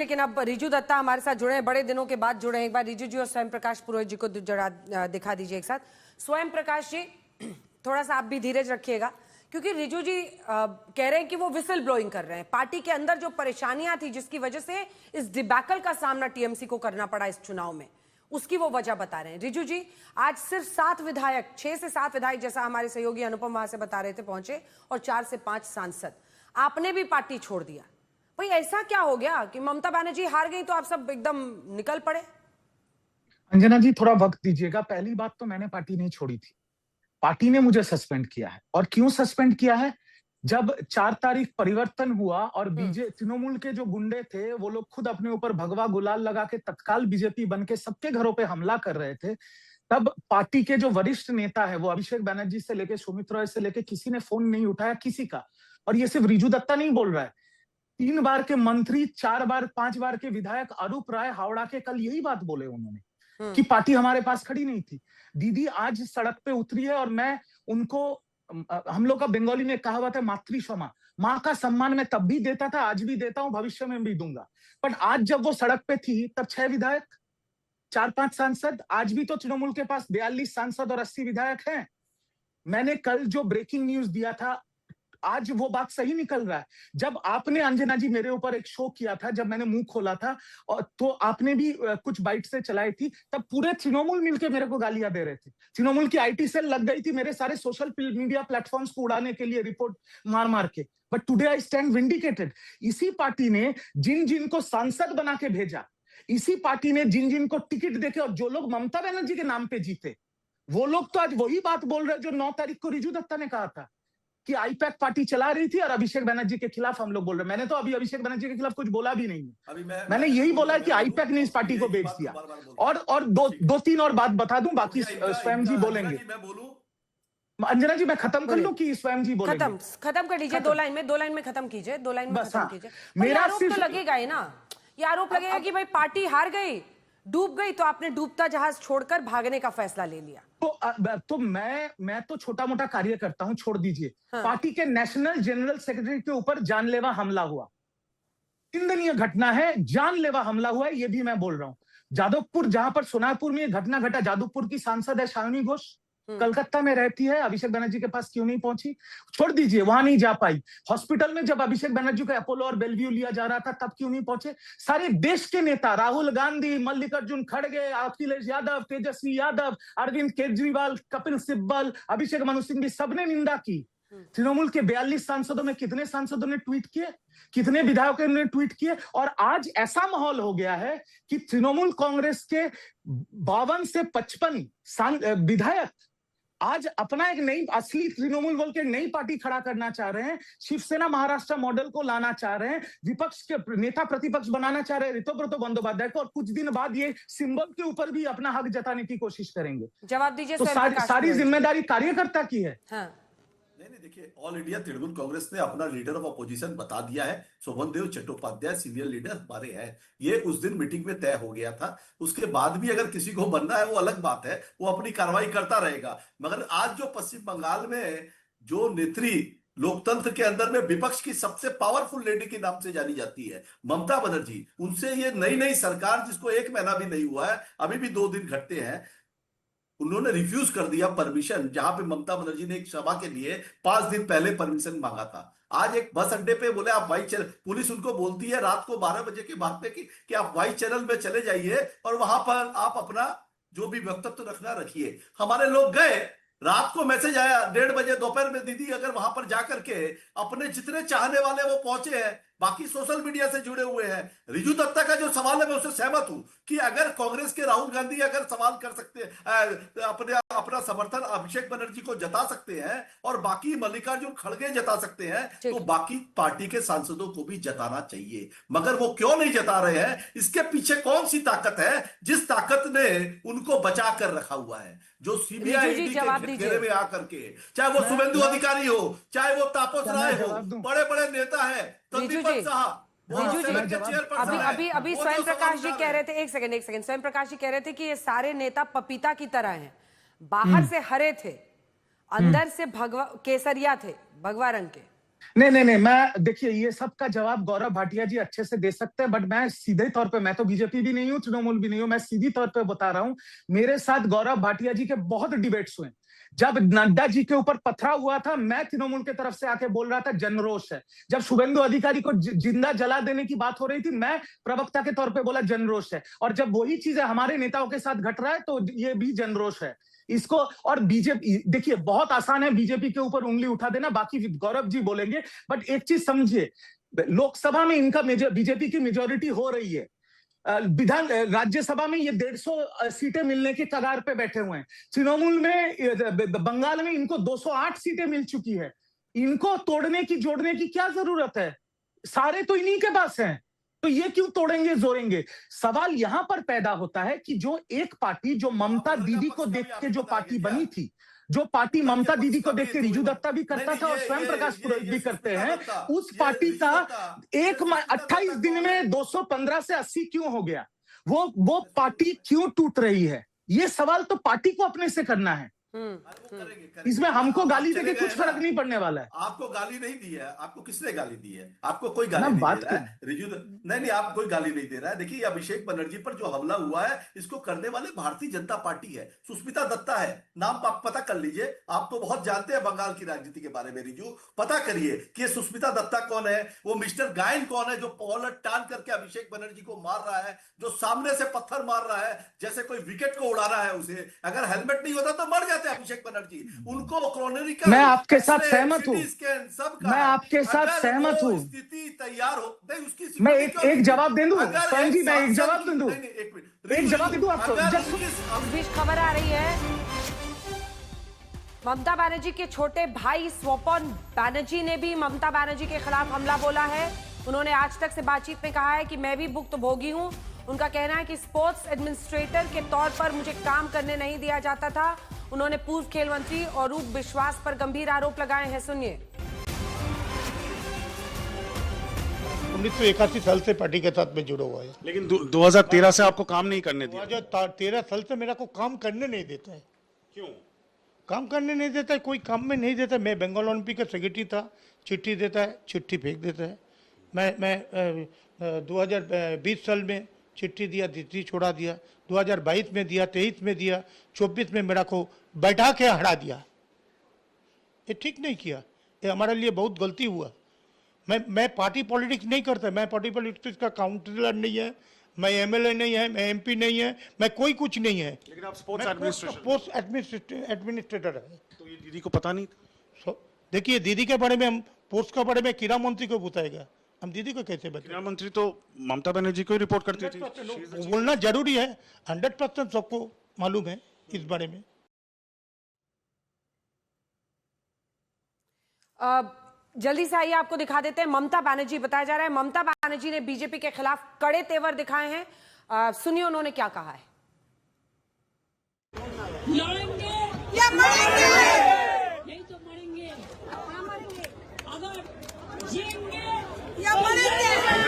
लेकिन अब रिजू दत्ता हमारे साथ जुड़े हैं, बड़े दिनों के बाद जुड़े हैं। एक बार रिजू जी और स्वयं प्रकाश पुरोहित जी को जरा दिखा दीजिए एक साथ। स्वयं प्रकाश जी, थोड़ा सा आप भी धीरज रखिएगा, क्योंकि रिजू जी कह रहे हैं कि वो विसल ब्लोइंग कर रहे हैं। पार्टी के अंदर जो परेशानियां थी जिसकी वजह से इस डिबैकल का सामना टीएमसी को करना पड़ा इस चुनाव में, उसकी वो वजह बता रहे हैं। रिजू जी, आज सिर्फ 7 विधायक, 6 से 7 विधायक, जैसा हमारे सहयोगी अनुपम वहां से बता रहे थे, पहुंचे और 4 से 5 सांसद। आपने भी पार्टी छोड़ दिया। भाई ऐसा क्या हो गया कि ममता बनर्जी हार गई तो आप सब एकदम निकल पड़े? अंजना जी, थोड़ा वक्त दीजिएगा। पहली बात तो मैंने पार्टी नहीं छोड़ी थी, पार्टी ने मुझे सस्पेंड किया है। और क्यों सस्पेंड किया है? जब 4 तारीख परिवर्तन हुआ और तृणमूल के जो गुंडे थे वो लोग खुद अपने ऊपर भगवा गुलाल लगा के तत्काल बीजेपी बन के सबके घरों पे हमला कर रहे थे, तब पार्टी के जो वरिष्ठ नेता है, वो अभिषेक बनर्जी से लेके सुमित रॉय से लेके किसी ने फोन नहीं उठाया, किसी का। और ये सिर्फ रिजू दत्ता नहीं बोल रहा है, 3 बार के मंत्री, 4 बार 5 बार के विधायक अरूप राय हावड़ा के कल यही बात बोले उन्होंने कि पार्टी हमारे पास खड़ी नहीं थी। दीदी आज सड़क पे उतरी है और मैं उनको, हम लोग का बंगाली में कहावत है मातृ क्षमा, माँ का सम्मान मैं तब भी देता था, आज भी देता हूं, भविष्य में भी दूंगा। बट आज जब वो सड़क पे थी तब 6 विधायक, 4-5 सांसद, आज भी तो तृणमूल के पास 42 सांसद और 80 विधायक हैं। मैंने कल जो ब्रेकिंग न्यूज दिया था, आज वो बात सही निकल रहा है। जब आपने, अंजना जी, मेरे ऊपर एक शो किया था, जब मैंने मुंह खोला था और तो आपने भी कुछ बाइट से चलाई थी, तब पूरे तृणमूल मिलके मेरे को गालियां दे रहे थे। तृणमूल की आईटी सेल लग गई थी मेरे सारे सोशल मीडिया प्लेटफॉर्म्स को उड़ाने के लिए, रिपोर्ट मार मार के। But today I stand vindicated. इसी पार्टी ने जिन जिन को सांसद बना के भेजा, इसी पार्टी ने जिन जिन को टिकट देके, और जो लोग ममता बनर्जी के नाम पे जीते, वो लोग तो आज वही बात बोल रहे जो 9 तारीख को रिजू दत्ता ने कहा था कि आईपैक पार्टी चला रही थी और अभिषेक बनर्जी के खिलाफ हम लोग बोल रहे हैं। मैंने तो अभी अभिषेक बनर्जी के खिलाफ कुछ बोला भी नहीं है। मैंने यही बोला है कि आईपैक ने इस पार्टी को बेच दिया। और दो तीन और बात बता दूं, बाकी स्वयं जी बोलेंगे। अंजना जी, मैं खत्म कर लूं कि स्वयं जी बोलेंगे? खत्म कर लीजिए। 2 लाइन में खत्म कीजिए। 2 लाइन में खत्म कीजिए। मेरा आरोप तो लगेगा ही ना, ये आरोप लगेगा कि भाई पार्टी हार गई, डूब गई, तो आपने डूबता जहाज छोड़कर भागने का फैसला ले लिया। तो मैं तो छोटा मोटा कार्य करता हूं, छोड़ दीजिए। हाँ। पार्टी के नेशनल जनरल सेक्रेटरी के ऊपर जानलेवा हमला हुआ, निंदनीय घटना है, जानलेवा हमला हुआ है, ये भी मैं बोल रहा हूं। जादवपुर, जहां पर सोनापुर में घटना घटा, जादवपुर की सांसद है शालिनी घोष, कलकत्ता में रहती है, अभिषेक बनर्जी के पास क्यों नहीं पहुंची? छोड़ दीजिए, वहां नहीं जा पाई। हॉस्पिटल में जब अभिषेक बनर्जी को अपोलो और बेलव्यू लिया जा रहा था, तब क्यों नहीं पहुंचे? सारे देश के नेता, राहुल गांधी, मल्लिकार्जुन खड़गे, अखिलेश यादव, तेजस्वी यादव, अरविंद केजरीवाल, कपिल सिब्बल, अभिषेक मनु सिंह, सबने निंदा की। तृणमूल के 42 सांसदों में कितने सांसदों ने ट्वीट किए, कितने विधायकों ने ट्वीट किए? और आज ऐसा माहौल हो गया है कि तृणमूल कांग्रेस के 52 से 55 विधायक आज अपना एक नई, असली तृणमूल बोल के नई पार्टी खड़ा करना चाह रहे हैं। शिवसेना महाराष्ट्र मॉडल को लाना चाह रहे हैं, विपक्ष के नेता प्रतिपक्ष बनाना चाह रहे हैं ऋतुव्रत बंदोपाध्याय को, और कुछ दिन बाद ये सिंबल के ऊपर भी अपना हक जताने की कोशिश करेंगे। जवाब दीजिए। तो सारी जिम्मेदारी कार्यकर्ता की है। हाँ। नहीं, देखिए, ऑल इंडिया तृणमूल कांग्रेस ने अपना लीडर ऑफ अपोजिशन बता दिया है। शोभन देव चट्टोपाध्याय सीनियर लीडर हमारे हैं, ये उस दिन मीटिंग में तय हो गया था। उसके बाद भी अगर किसी को बनना है वो अलग बात है, वो अपनी कार्रवाई करता रहेगा। मगर आज जो पश्चिम बंगाल में जो नेत्री लोकतंत्र के अंदर में विपक्ष की सबसे पावरफुल लेडी के नाम से जानी जाती है ममता बनर्जी, उनसे ये नई सरकार, जिसको 1 महीना भी नहीं हुआ है, अभी भी 2 दिन घटते हैं, उन्होंने रिफ्यूज कर दिया परमिशन। जहां पे ममता बनर्जी ने एक सभा के लिए 5 दिन पहले परमिशन मांगा था। आज एक बस अड्डे पे बोले आप वाइट चैनल, पुलिस उनको बोलती है रात को 12 बजे के बाद में कि आप वाइट चैनल में चले जाइए और वहां पर आप अपना जो भी वक्तव्य रखना रखिए। हमारे लोग गए, रात को मैसेज आया 1:30 बजे दोपहर में, दीदी अगर वहां पर जाकर के अपने जितने चाहने वाले वो पहुंचे हैं, बाकी सोशल मीडिया से जुड़े हुए हैं। रिजू दत्ता का जो सवाल है मैं उससे सहमत हूं कि अगर कांग्रेस के राहुल गांधी अगर सवाल कर सकते हैं, अपना समर्थन अभिषेक बनर्जी को जता सकते हैं और बाकी मल्लिकार्जुन खड़गे जता सकते हैं, तो बाकी पार्टी के सांसदों को भी जताना चाहिए। मगर वो क्यों नहीं जता रहे हैं? इसके पीछे कौन सी ताकत है जिस ताकत ने उनको बचा कर रखा हुआ है? जो सीबीआई के घेरे में आकर के, चाहे वो शुभेंदु अधिकारी हो, चाहे वो तापस राय हो, बड़े बड़े नेता है, रिजू जी, अभी स्वयं प्रकाश जी कह रहे थे, एक सेकंड, स्वयं प्रकाश जी कह रहे थे कि ये सारे नेता पपीता की तरह हैं, बाहर से हरे थे, अंदर से केसरिया थे, भगवा रंग के। नहीं, मैं देखिए ये सब का जवाब गौरव भाटिया जी अच्छे से दे सकते हैं, बट मैं सीधे तौर पे, मैं तो बीजेपी भी नहीं हूँ, तृणमूल भी नहीं हूँ, मैं सीधी तौर पे बता रहा हूँ। मेरे साथ गौरव भाटिया जी के बहुत डिबेट्स हुए। जब नड्डा जी के ऊपर पथराव हुआ था, मैं तृणमूल की तरफ से आके बोल रहा था जनरोष है। जब शुभेंदु अधिकारी को जिंदा जला देने की बात हो रही थी, मैं प्रवक्ता के तौर पे बोला जनरोष है। और जब वही चीजें हमारे नेताओं के साथ घट रहा है तो ये भी जनरोष है इसको। और बीजेपी देखिए, बहुत आसान है बीजेपी के ऊपर उंगली उठा देना, बाकी गौरव जी बोलेंगे। बट एक चीज समझिए, लोकसभा में इनका बीजेपी की मेजोरिटी हो रही है, विधान राज्यसभा में ये 150 सीटें मिलने के कगार पे बैठे हुए हैं। तृणमूल में, बंगाल में इनको 208 सीटें मिल चुकी है। इनको तोड़ने की जोड़ने की क्या जरूरत है? सारे तो इन्हीं के पास हैं, तो ये क्यों तोड़ेंगे जोड़ेंगे? सवाल यहां पर पैदा होता है कि जो एक पार्टी जो ममता दीदी को देख के जो पार्टी बनी थी, जो पार्टी ममता दीदी को देख के रिजू दत्ता भी करता था और स्वयं प्रकाश पुरोहित भी करते हैं, उस पार्टी का 28 दिन में 215 से 80 क्यों हो गया? वो पार्टी क्यों टूट रही है? ये सवाल तो पार्टी को अपने से करना है। इसमें हमको गाली देके कुछ फर्क नहीं पड़ने वाला है। आपको गाली नहीं दी है, आपको किसने गाली दी है? आपको कोई गाली नहीं दे रहा है रिजू, नहीं, आप कोई गाली नहीं दे रहा है। देखिए अभिषेक बनर्जी पर जो हमला हुआ है, इसको करने वाले भारतीय जनता पार्टी है, सुष्मिता दत्ता है। नाम आप पता कर लीजिए, आप तो बहुत जानते हैं बंगाल की राजनीति के बारे में। रिजू पता करिए कि सुष्मिता दत्ता कौन है, वो मिस्टर गायन कौन है जो कॉलर टान करके अभिषेक बनर्जी को मार रहा है, जो सामने से पत्थर मार रहा है जैसे कोई विकेट को उड़ा रहा है उसे। अगर हेलमेट नहीं होता तो मर जाते अभिषेक बनर्जी। उनको कोरोनरी का, मैं आपके साथ सहमत हूं, मैं आपके साथ सहमत हूँ। स्थिति तैयार हो नहीं उसकी, मैं एक जवाब दे दूं स्वयं जी, मैं एक जवाब दे दूं, एक जवाब दे दूं आपको। इस बीच खबर आ रही है, ममता बनर्जी के छोटे भाई स्वपन बनर्जी ने भी ममता बनर्जी के खिलाफ हमला बोला है। उन्होंने आज तक से बातचीत में कहा है कि मैं भी भुक्तभोगी हूं। उनका कहना है कि स्पोर्ट्स एडमिनिस्ट्रेटर के तौर पर मुझे काम करने नहीं दिया जाता था। उन्होंने पूर्व खेल मंत्री और रूप विश्वास पर गंभीर आरोप लगाए हैं, सुनिए। 1981 साल से पार्टी के साथ में जुड़ा हुआ है, लेकिन 2013 से आपको काम नहीं करने दिया। 2013 साल से मेरा को काम करने नहीं देता है। क्यों काम करने नहीं देता है? कोई काम में नहीं देता। मैं बंगाल ओलंपिक का सेक्रेटरी था, चिट्ठी देता है, चिट्ठी फेंक देता है। मैं 2020 साल में चिट्ठी दिया, चिट्ठी छोड़ा दिया, 2022 में दिया, 23 में दिया, 24 में मेरा को बैठा के हटा दिया। ये ठीक नहीं किया, ये हमारे लिए बहुत गलती हुआ। मैं पार्टी पॉलिटिक्स नहीं करता, मैं पार्टी पॉलिटिक्स का काउंसलर नहीं है, मैं एमएलए नहीं है, मैं एमपी नहीं है, मैं कोई कुछ नहीं है। लेकिन आप स्पोर्ट्स एडमिनिस्ट्रेटर है। तो ये दीदी को पता नहीं था? देखिए दीदी के बारे में, हम पोस्ट के बारे में क्रीड़ा मंत्री को बताएगा, हम दीदी को कैसे बताएं? क्रीड़ा मंत्री तो ममता बनर्जी को ही रिपोर्ट करती थी। बोलना जरूरी है, 100% सबको मालूम है इस बारे में। जल्दी से आइए आपको दिखा देते हैं। ममता बनर्जी, बताया जा रहा है ममता बनर्जी ने बीजेपी के खिलाफ कड़े तेवर दिखाए हैं। सुनिए उन्होंने क्या कहा है। लड़ेंगे या मरेंगे, नहीं तो मरेंगे, अगर जिएंगे या मरेंगे।